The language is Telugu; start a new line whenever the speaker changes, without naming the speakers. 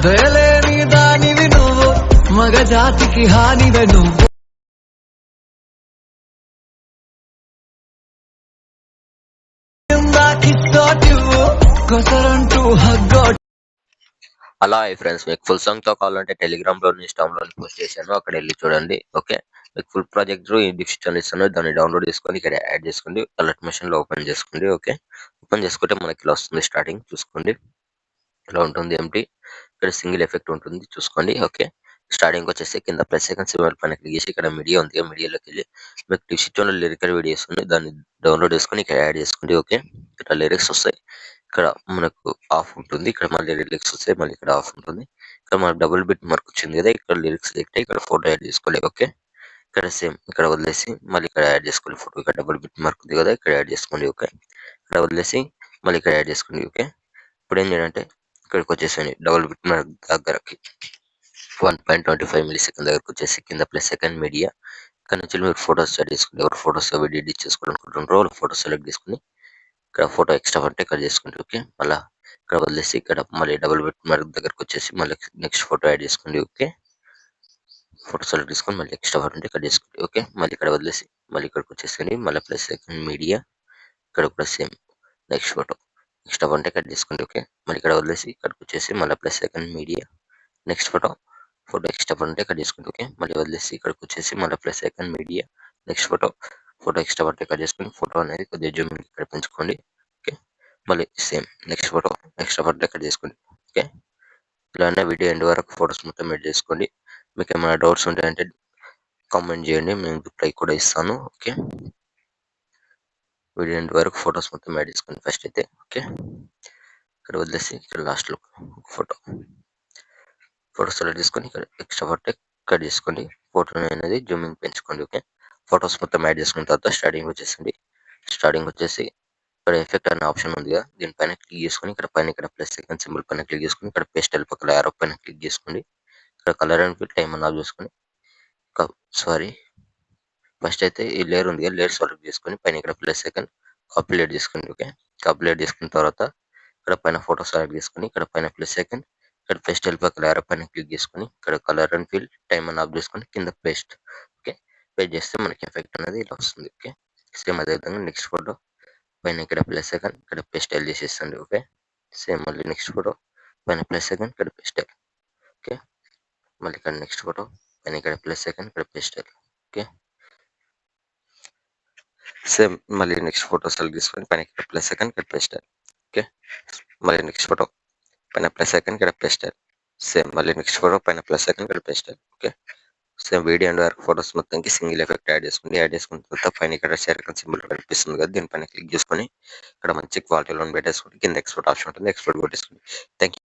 దయలేని దానివి నువ్వు మగ జాతికి హానివే నువ్వు కొసరంటూ హగ్గో
అలా ఫ్రెండ్స్ మీకు ఫుల్ సాంగ్ తో కావాలంటే టెలిగ్రామ్ లో ఇన్స్టాగ్రామ్ లో పోస్ట్ చేశాను, అక్కడ వెళ్ళి చూడండి. ఓకే, మీకు ఫుల్ ప్రాజెక్ట్ ఈ డిజిటల్ ఇస్తాను, దాన్ని డౌన్లోడ్ చేసుకొని ఇక్కడ యాడ్ చేసుకోండి. అలర్ట్ మెషిన్ లో ఓపెన్ చేసుకోండి. ఓకే, ఓపెన్ చేసుకుంటే మనకి ఇలా వస్తుంది. స్టార్టింగ్ చూసుకోండి, ఇలా ఉంటుంది. ఎంటీ ఇక్కడ సింగిల్ ఎఫెక్ట్ ఉంటుంది, చూసుకోండి. ఓకే, స్టార్టింగ్ వచ్చేసి కింద ప్లస్ సెకండ్ సింబల్ పైన క్లిక్ చేసి ఇక్కడ మీడియా ఉంది, మీడియాలోకి వెళ్ళి మీకు డిజిటల్ లిరికల్ వీడియోస్ ఉంది, దాన్ని డౌన్లోడ్ చేసుకొని ఇక్కడ యాడ్ చేసుకోండి. ఓకే, ఇక్కడ లిరిక్స్ వస్తాయి, ఇక్కడ మనకు ఆఫ్ ఉంటుంది, ఇక్కడ మళ్ళీ లిరిక్స్ వస్తాయి, మళ్ళీ ఇక్కడ ఆఫ్ ఉంటుంది. ఇక్కడ మనకు డబుల్ బిట్ మార్క్ వచ్చింది కదా, ఇక్కడ లిరిక్స్ సెలెక్ట్ ఇక్కడ ఫోటో యాడ్ చేసుకోవాలి. ఓకే, ఇక్కడ సేమ్ ఇక్కడ వదిలేసి మళ్ళీ ఇక్కడ యాడ్ చేసుకోండి ఫోటో. ఇక్కడ డబుల్ బిట్ మార్క్ ఉంది కదా, ఇక్కడ యాడ్ చేసుకోండి. ఓకే, ఇక్కడ వదిలేసి మళ్ళీ ఇక్కడ యాడ్ చేసుకోండి. ఓకే, ఇప్పుడు ఏం చేయాలంటే ఇక్కడికి వచ్చేసండి డబుల్ బిట్ మార్క్ దగ్గరకి 1.25 మిల్లీ సెకండ్ దగ్గరకు వచ్చేసి కింద ప్లస్ సెకండ్ మీడియా, ఇక్కడ నుంచి మీరు ఫోటోస్ యాడ్ చేసుకోండి. ఎవరు ఫోటోస్ ఎడిట్ చేసుకోవాలనుకుంటున్నారో వాళ్ళు ఫోటో సెలెక్ట్ చేసుకుని ఇక్కడ ఫోటో ఎక్స్ట్రా అంటే ఇక్కడ చేసుకోండి. ఓకే, మళ్ళీ ఇక్కడ వదిలేసి ఇక్కడ మళ్ళీ డబుల్ బిట్ మార్క్ దగ్గరకు వచ్చేసి మళ్ళీ నెక్స్ట్ ఫోటో యాడ్ చేసుకోండి. ఓకే, ఫోటో సెలెక్ట్ చేసుకొని మళ్ళీ ఎక్స్ట్రా అంటే ఇక్కడ చేసుకోండి. ఓకే, మళ్ళీ ఇక్కడ వదిలేసి మళ్ళీ ఇక్కడికి వచ్చేసండి మళ్ళీ ప్లస్ సెకండ్ మీడియా, ఇక్కడ కూడా సేమ్ నెక్స్ట్ ఫోటో ఎక్స్ట్రా అంటే కట్ చేసుకోండి. ఓకే, మళ్ళీ ఇక్కడ వదిలేసి ఇక్కడికి వచ్చేసి మళ్ళీ plus second media, next photo extra అంటే కట్ చేసుకోండి. ఓకే, మళ్ళీ వదిలేసి ఇక్కడికి వచ్చేసి మళ్ళీ plus second media, next photo extra అంటే కట్ చేసుకుని ఫోటో అనేది కొద్దిగా జూమ్ ఇక్కడ పెంచుకోండి. ఓకే, మళ్ళీ సేమ్ నెక్స్ట్ ఫోటో ఎక్స్ట్రా అంటే కట్ చేసుకోండి. ఓకే, ఇలానే వీడియో ఎండ్ వరకు ఫొటోస్ మొత్తం యాడ్ చేసుకోండి. మీకు ఏమైనా డౌట్స్ ఉంటాయంటే కామెంట్ చేయండి, నేను రిప్లై కూడా ఇస్తాను. ఓకే, వీడియో ఎండ్ వరకు ఫొటోస్ మొత్తం యాడ్ చేసుకోండి ఫస్ట్ అయితే. ఓకే, ఇక్కడ వదిలేసి ఇక్కడ లాస్ట్లో ఫోటో సెలెక్ట్ చేసుకొని ఇక్కడ ఎక్స్ట్రా ఫోటో కట్ చేసుకోండి. ఫోటో అనేది జూమింగ్ పెంచుకోండి. ఓకే, ఫొటోస్ మొత్తం యాడ్ చేసుకున్న తర్వాత స్టార్టింగ్ వచ్చేసి ఇక్కడ ఎఫెక్ట్ అనే ఆప్షన్ ఉంది కదా, దీనిపైన క్లిక్ చేసుకొని ఇక్కడ పైన ఇక్కడ ప్లస్ సెకండ్ సింబల్ పైన క్లిక్ చేసుకొని ఇక్కడ పేస్టల్ పక్కన యారో పైన క్లిక్ చేసుకోండి. ఇక్కడ colour and fill time of చేసుకొని ఫస్ట్ అయితే ఈ లేయర్ ఉంది కదా, లేయర్ సెలెక్ట్ చేసుకొని పైన ఇక్కడ ప్లస్ సెకండ్ కాపీలేట్ చేసుకోండి. ఓకే, కాపీలేట్ చేసుకున్న తర్వాత ఇక్కడ పైన ఫోటో సెలెక్ట్ చేసుకొని ఇక్కడ పైన ప్లస్ సెకండ్ ఇక్కడ పేస్టల్ పక్కన యారో పైన క్లిక్ చేసుకొని ఇక్కడ colour and fill time of చేసుకొని కింద పేస్ట్. ఓకే, పేస్ట్ చేస్తే మనకి ఎఫెక్ట్ అనేది ఇలా వస్తుంది. ఓకే, సేమ్ అదేవిధంగా నెక్స్ట్ ఫోటో పైన ఇక్కడ ప్లస్ సెకండ్ ఇక్కడ పేస్టల్ చేసేస్తుంది. ఓకే, సేమ్ మళ్ళీ నెక్స్ట్ ఫోటో పైన ప్లస్ సెకండ్ ఇక్కడ పేస్టల్. ఓకే, మళ్ళీ ఇక్కడ నెక్స్ట్ ఫోటో పైన ఇక్కడ ప్లస్ సెకండ్ ఇక్కడ పేస్టల్. ఓకే, సేమ్ మళ్ళీ నెక్స్ట్ ఫోటో సెలెక్ట్ చేసుకొని పైన ఇక్కడ ప్లస్ సెకండ్ ఇక్కడ పేస్టల్. ఓకే, మళ్ళీ నెక్స్ట్ ఫోటో పైన ప్లస్ సెకండ్ ఇక్కడ పేస్టల్. సేమ్ మళ్ళీ నెక్స్ట్ ఫోటో పైన ప్లస్ సెకండ్ ఇక్కడ pastel. Okay, same video and వరకు ఫోటోస్ మొత్తానికి సింగిల్ ఎఫెక్ట్ యాడ్ చేసుకున్న తర్వాత పైన ఇక్కడ షేర్ సింబల్ కనిపిస్తుంది కదా, దీనిపైన క్లిక్ చేసుకొని ఇక్కడ మంచి క్వాలిటీలో పెట్టేసుకుంటే కింద ఎక్స్పోర్ట్ ఆప్షన్ ఉంటుంది, ఎక్స్పోర్ట్ కొట్టేసుకోండి. Thank you.